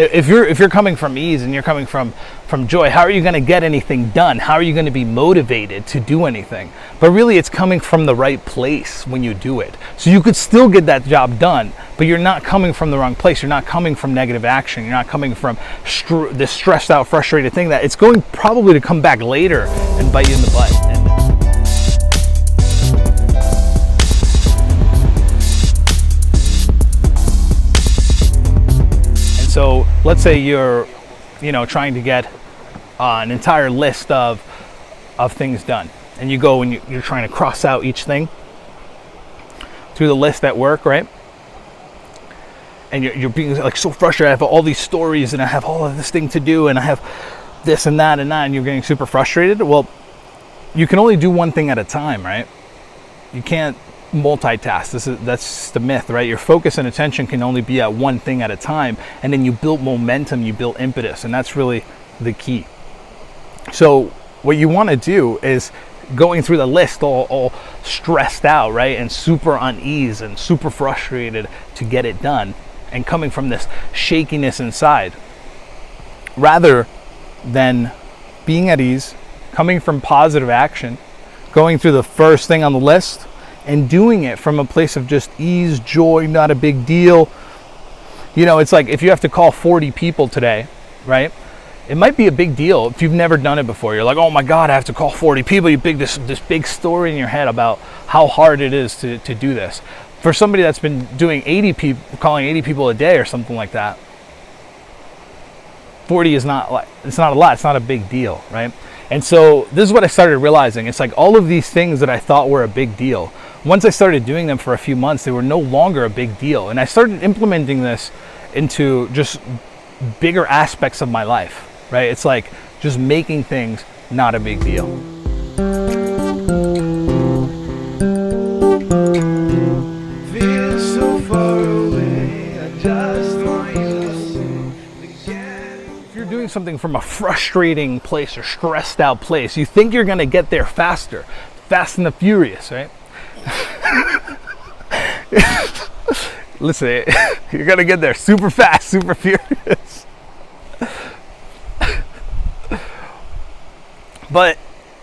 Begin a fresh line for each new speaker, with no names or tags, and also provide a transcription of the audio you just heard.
If you're coming from ease and you're coming from joy, how are you going to get anything done? How are you going to be motivated to do anything? But really, it's coming from the right place when you do it. So you could still get that job done, but you're not coming from the wrong place. You're not coming from negative action. You're not coming from this stressed out, frustrated thing that it's going probably to come back later and bite you in the butt. So let's say you're, trying to get an entire list of things done, and you go and you're trying to cross out each thing through the list at work, right? And you're being like so frustrated. I have all these stories, and I have all of this thing to do, and I have this and that, and you're getting super frustrated. Well, you can only do one thing at a time, right? You can't multitask. That's the myth, right? Your focus and attention can only be at one thing at a time, and then you build momentum, you build impetus, and that's really the key. So what you want to do is going through the list all stressed out, right, and super unease and super frustrated to get it done, and coming from this shakiness inside, rather than being at ease, coming from positive action, going through the first thing on the list and doing it from a place of just ease, joy, not a big deal. It's like if you have to call 40 people today, right? It might be a big deal if you've never done it before. You're like, oh my God, I have to call 40 people. You this big story in your head about how hard it is to do this. For somebody that's been doing calling 80 people a day or something like that, 40 is not a lot. It's not a big deal, right? And so this is what I started realizing. It's like all of these things that I thought were a big deal, once I started doing them for a few months, they were no longer a big deal. And I started implementing this into just bigger aspects of my life, right? It's like just making things not a big deal. Feel so far away, I just want you to see again. If you're doing something from a frustrating place or stressed out place, you think you're going to get there faster, Fast and the Furious, right? Listen, you're gonna get there super fast, super furious. But